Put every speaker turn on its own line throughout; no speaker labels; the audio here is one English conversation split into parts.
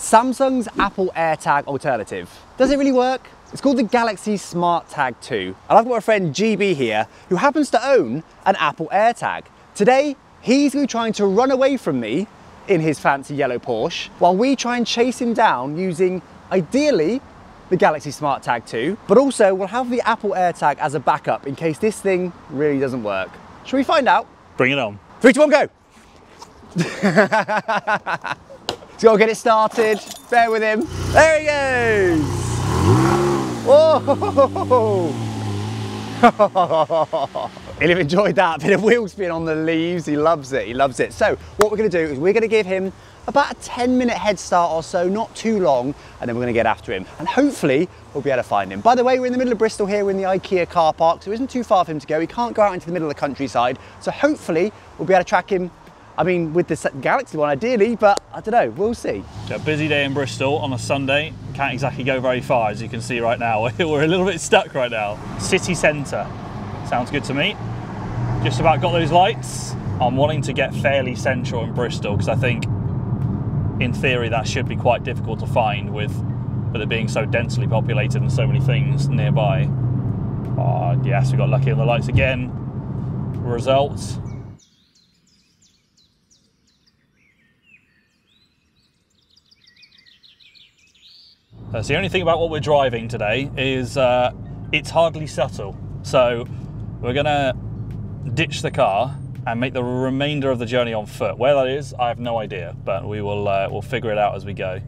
Samsung's Apple Airtag alternative. Does it really work? It's called the Galaxy Smarttag 2. And I've got a friend GB here who happens to own an Apple Airtag. Today, he's going to be trying to run away from me in his fancy yellow Porsche while we try and chase him down using, ideally, the Galaxy Smarttag 2, but also we'll have the Apple Airtag as a backup in case this thing really doesn't work. Shall we find out?
Bring it on.
3, 2, 1, go! Let's go get it started. Bear with him. There he goes! Whoa! He'll have enjoyed that bit of wheel spin on the leaves. He loves it, he loves it. So what we're gonna do is we're gonna give him about a 10-minute head start or so, not too long, and then we're gonna get after him. And hopefully we'll be able to find him. By the way, we're in the middle of Bristol here, we're in the IKEA car park, so it isn't too far for him to go. He can't go out into the middle of the countryside. So hopefully we'll be able to track him. I mean, with the Galaxy one ideally, but I don't know, we'll see.
It's a busy day in Bristol on a Sunday. Can't exactly go very far, as you can see right now. We're a little bit stuck right now. City centre, sounds good to me. Just about got those lights. I'm wanting to get fairly central in Bristol, because I think, in theory, that should be quite difficult to find with it being so densely populated and so many things nearby. Oh, yes, we got lucky on the lights again. Results. So the only thing about what we're driving today is it's hardly subtle. So we're gonna ditch the car and make the remainder of the journey on foot. Where that is, I have no idea, but we will we'll figure it out as we go.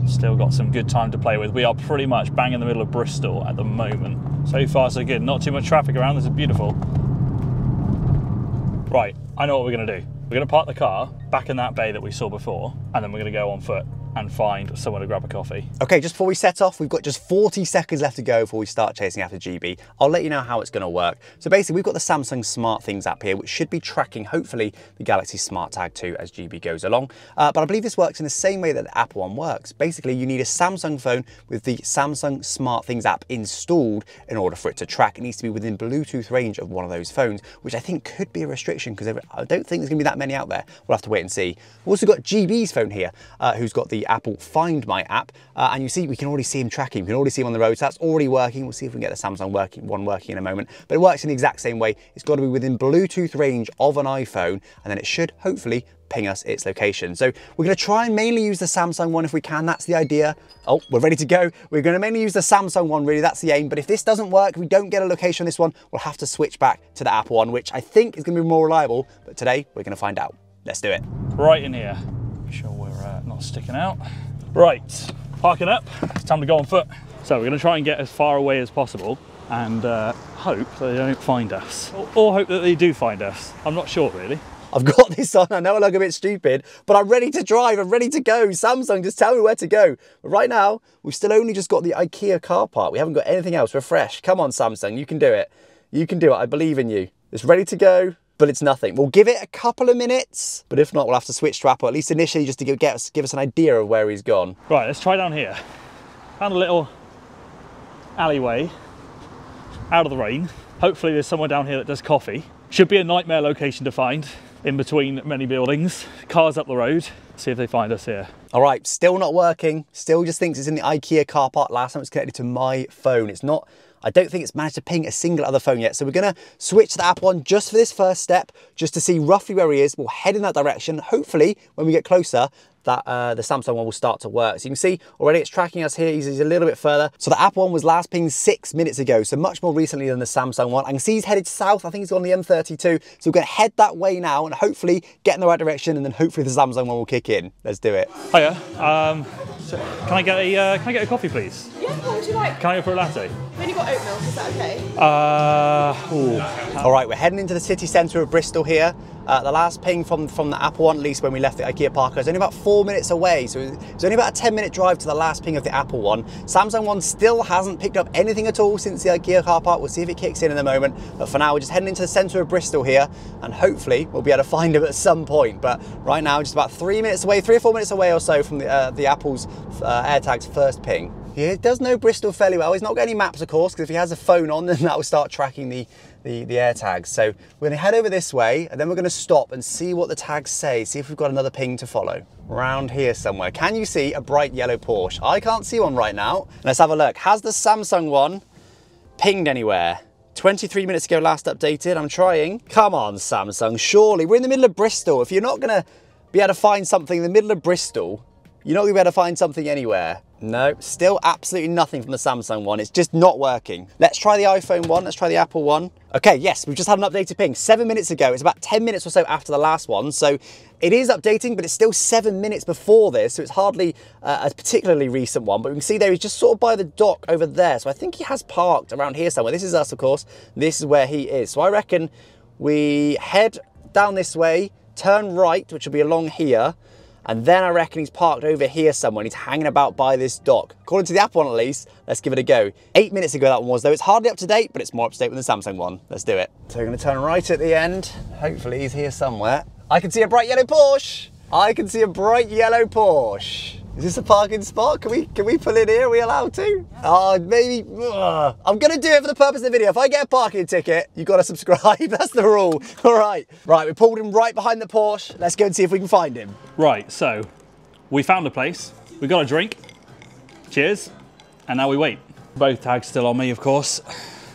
Still got some good time to play with. We are pretty much bang in the middle of Bristol at the moment. So far so good, not too much traffic around, this is beautiful. Right, I know what we're gonna do. We're gonna park the car back in that bay that we saw before, and then we're gonna go on foot and find somewhere to grab a coffee. Okay, just before we set off, we've got just 40 seconds left to go before we start chasing after GB. I'll let you know how it's gonna work. So basically, we've got the Samsung Smart Things app here, which should be tracking, hopefully, the Galaxy Smarttag 2 as GB goes along. But I believe this works in the same way that the Apple one works. Basically, you need a Samsung phone with the Samsung Smart Things app installed in order for it to track. It needs to be within Bluetooth range of one of those phones, which I think could be a restriction because I don't think there's gonna be that many out there. We'll have to wait and see. We've also got GB's phone here, who's got the Apple Find My app, and you see we can already see him tracking. We can already see him on the road, so that's already working. We'll see if we can get the Samsung one working in a moment, but it works in the exact same way. It's got to be within Bluetooth range of an iPhone, and then it should hopefully ping us its location. So we're going to try and mainly use the Samsung one if we can. That's the idea. Oh, we're ready to go. We're going to mainly use the Samsung one, really. That's the aim. But if this doesn't work, if we don't get a location on this one, we'll have to switch back to the Apple one, which I think is going to be more reliable. But today we're going to find out. Let's do it. Right in here. Make sure we're not sticking out. Right, parking up. It's time to go on foot. So we're going to try and get as far away as possible and hope that they don't find us. Or hope that they do find us. I'm not sure, really. I've got this on. I know I look a bit stupid, but I'm ready to drive. I'm ready to go. Samsung, just tell me where to go. But right now, we've still only just got the IKEA car park. We haven't got anything else. We're fresh. Come on, Samsung. You can do it. You can do it. I believe in you. It's ready to go, but it's nothing. We'll give it a couple of minutes, but if not, we'll have to switch to Apple, at least initially, just to give us an idea of where he's gone. Right, let's try down here. Found a little alleyway out of the rain. Hopefully there's somewhere down here that does coffee. Should be a nightmare location to find in between many buildings. Cars up the road. See if they find us here. All right, still not working. Still just thinks it's in the IKEA car park. Last time it's connected to my phone. It's not. I don't think it's managed to ping a single other phone yet. So we're gonna switch to the Apple one just for this first step, just to see roughly where he is. We'll head in that direction. Hopefully, when we get closer, that the Samsung one will start to work. So you can see already it's tracking us here. He's a little bit further. So the Apple one was last pinged 6 minutes ago, so much more recently than the Samsung one. I can see he's headed south. I think he's on the M32. So we're gonna head that way now and hopefully get in the right direction, and then hopefully the Samsung one will kick in. Let's do it. Hiya. So can I get a coffee, please?
Yeah, what would you like?
Can I go for a latte?
We've only got oat milk, is that okay?
All right, we're heading into the city centre of Bristol here. The last ping from the Apple one, at least when we left the IKEA park, is only about 4 minutes away. So it's only about a 10-minute drive to the last ping of the Apple one. Samsung one still hasn't picked up anything at all since the IKEA car park. We'll see if it kicks in a moment. But for now, we're just heading into the centre of Bristol here, and hopefully we'll be able to find him at some point. But right now, just about 3 minutes away, 3 or 4 minutes away or so from the Apple's AirTag's first ping. Yeah, it does know Bristol fairly well. He's not got any maps, of course, because if he has a phone on, then that will start tracking the AirTags. So we're going to head over this way, and then we're going to stop and see what the tags say, see if we've got another ping to follow. Round here somewhere. Can you see a bright yellow Porsche? I can't see one right now. Let's have a look. Has the Samsung one pinged anywhere? 23 minutes ago last updated. I'm trying. Come on, Samsung, surely. We're in the middle of Bristol. If you're not going to be able to find something in the middle of Bristol, you're not going to be able to find something anywhere. No, still absolutely nothing from the Samsung one. It's just not working. Let's try the iPhone one. Let's try the Apple one. Okay, yes, we've just had an updated ping 7 minutes ago. It's about 10 minutes or so after the last one. So it is updating, but it's still 7 minutes before this. So it's hardly a particularly recent one. But we can see there he's just sort of by the dock over there. So I think he has parked around here somewhere. This is us, of course. This is where he is. So I reckon we head down this way, turn right, which will be along here. And then I reckon he's parked over here somewhere. He's hanging about by this dock. According to the Apple one at least, let's give it a go. 8 minutes ago that one was though. It's hardly up to date, but it's more up to date than the Samsung one. Let's do it. So we're gonna turn right at the end. Hopefully he's here somewhere. I can see a bright yellow Porsche. I can see a bright yellow Porsche. Is this a parking spot? Can we pull in here? Are we allowed to? Oh, maybe. I'm gonna do it for the purpose of the video. If I get a parking ticket, you gotta subscribe. That's the rule. All right. Right, we pulled him right behind the Porsche. Let's go and see if we can find him.
Right, so we found a place. We got a drink. Cheers. And now we wait. Both tags still on me, of course.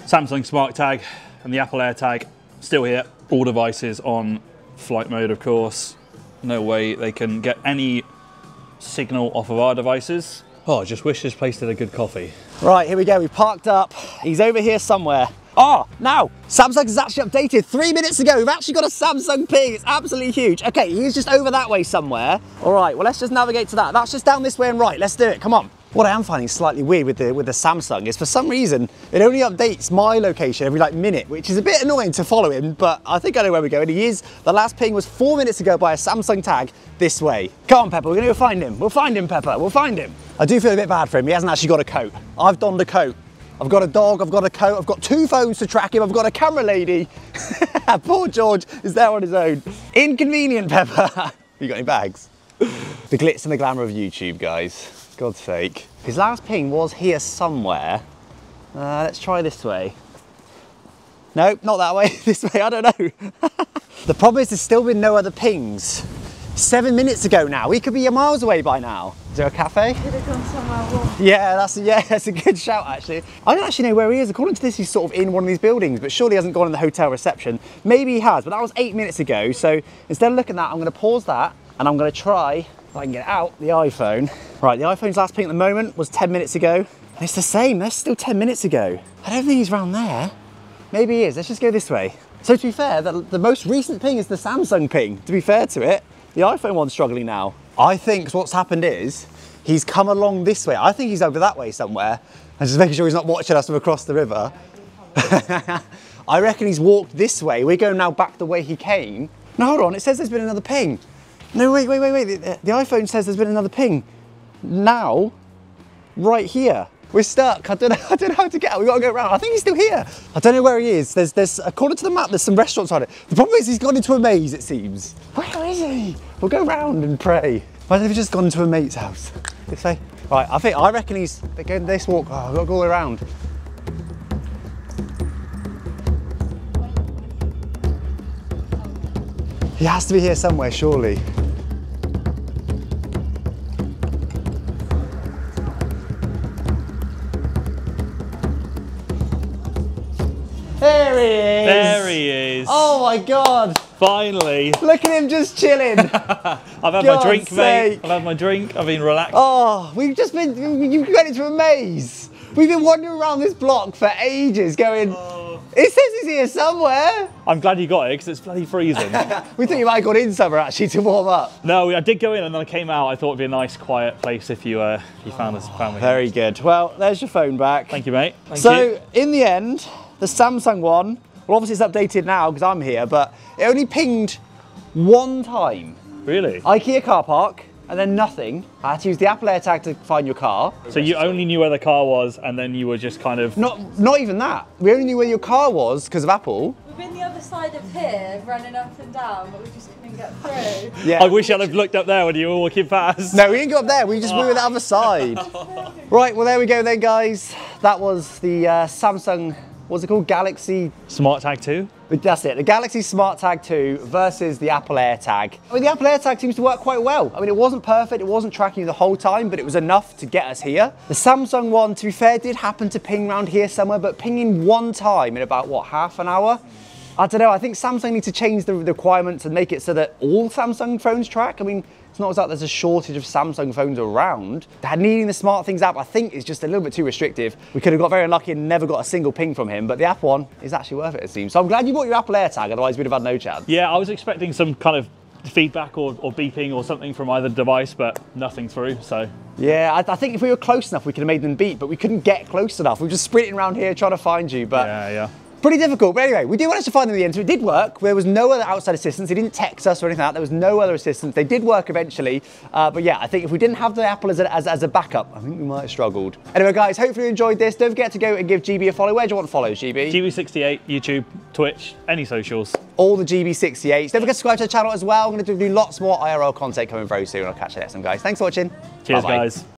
Samsung Smarttag and the Apple Airtag still here. All devices on flight mode, of course. No way they can get any signal off of our devices. Oh, I just wish this place did a good coffee.
Right, here we go. We parked up. He's over here somewhere. Oh, now, Samsung is actually updated 3 minutes ago. We've actually got a Samsung ping. It's absolutely huge. Okay, he's just over that way somewhere. All right, well, let's just navigate to that. That's just down this way and right. Let's do it. Come on. What I am finding slightly weird with the Samsung is for some reason, it only updates my location every like minute, which is a bit annoying to follow him, but I think I know where we're going. He is, the last ping was 4 minutes ago by a Samsung tag this way. Come on, Pepper, we're gonna go find him. We'll find him, Pepper, we'll find him. I do feel a bit bad for him. He hasn't actually got a coat. I've donned a coat. I've got a dog, I've got a coat, I've got 2 phones to track him, I've got a camera lady. Poor George is there on his own. Inconvenient, Pepper. You got any bags? The glitz and the glamour of YouTube, guys. God's sake. His last ping was here somewhere. Let's try this way. No, not that way, this way, I don't know. The problem is there's still been no other pings. 7 minutes ago now, we could be miles away by now. Is there a cafe?
Could have gone somewhere warm.
Yeah, that's a good shout actually. I don't actually know where he is. According to this, he's sort of in one of these buildings, but surely he hasn't gone in the hotel reception. Maybe he has, but that was 8 minutes ago. So instead of looking at that, I'm gonna pause that and I'm gonna try, if I can get out the iPhone. Right, the iPhone's last ping at the moment was 10 minutes ago. And it's the same, that's still 10 minutes ago. I don't think he's around there. Maybe he is, let's just go this way. So to be fair, the most recent ping is the Samsung ping, to be fair to it. The iPhone one's struggling now. I think what's happened is, he's come along this way. I think he's over that way somewhere. I'm just making sure he's not watching us from across the river. I reckon he's walked this way. We're going now back the way he came. No, hold on, it says there's been another ping. No, wait. The iPhone says there's been another ping. Now, right here. We're stuck. I don't know how to get out. We've got to go around. I think he's still here. I don't know where he is. There's according to the map, there's some restaurants on it. The problem is he's gone into a maze, it seems. Where is he? We'll go round and pray. Imagine if he's just gone into a mate's house. This way. Right, I reckon he's going this walk. Oh, I've got to go all around. He has to be here somewhere, surely. There he is!
There he is!
Oh my God!
Finally!
Look at him just chilling!
I've had my drink, mate. I've had my drink, I've been relaxed.
Oh, we've just been, you went into a maze. We've been wandering around this block for ages going, it says he's here somewhere.
I'm glad you got it because it's bloody freezing.
We thought you might have gone in somewhere actually to warm up.
No, I did go in and then I came out. I thought it'd be a nice quiet place if you found us.
Very good. Well, there's your phone back.
Thank you, mate. Thank you.
So in the end, the Samsung one, well obviously it's updated now because I'm here, but it only pinged one time.
Really?
IKEA car park. And then nothing. I had to use the Apple Airtag to find your car.
So you only knew where the car was and then you were just kind of...
Not even that. We only knew where your car was because of Apple.
been the other side of here, running up and down, but we just couldn't get through.
Yeah.
I wish I'd have looked up there when you were walking past.
No, we didn't go up there. We were the other side. Right, well, there we go then, guys. That was the Samsung, what's it called? Galaxy
Smarttag 2?
That's it, the Galaxy Smarttag 2 versus the Apple Airtag. I mean, the Apple Airtag seems to work quite well. I mean, it wasn't perfect, it wasn't tracking you the whole time, but it was enough to get us here. The Samsung one, to be fair, did happen to ping around here somewhere, but pinging one time in about, what, half an hour? I don't know, I think Samsung needs to change the requirements and make it so that all Samsung phones track. I mean, it's not as like there's a shortage of Samsung phones around. Needing the SmartThings app, I think, is just a little bit too restrictive. We could have got very unlucky and never got a single ping from him, but the Apple one is actually worth it, it seems. So I'm glad you bought your Apple Airtag, otherwise we'd have had no chance.
Yeah, I was expecting some kind of feedback or beeping or something from either device, but nothing through, so.
Yeah, I think if we were close enough, we could have made them beep, but we couldn't get close enough. We were just sprinting around here trying to find you, but.
Yeah.
Pretty difficult, but anyway, we did manage to find them in the end, so it did work. There was no other outside assistance. They didn't text us or anything like that. There was no other assistance. They did work eventually, but yeah, I think if we didn't have the Apple as a backup, I think we might have struggled. Anyway, guys, hopefully you enjoyed this. Don't forget to go and give GB a follow. Where do you want follows, GB?
GB68, YouTube, Twitch, any socials.
All the GB68s. Don't forget to subscribe to the channel as well. I'm going to do lots more IRL content coming very soon. I'll catch you next time, guys. Thanks for watching.
Cheers,
Bye-bye.
guys.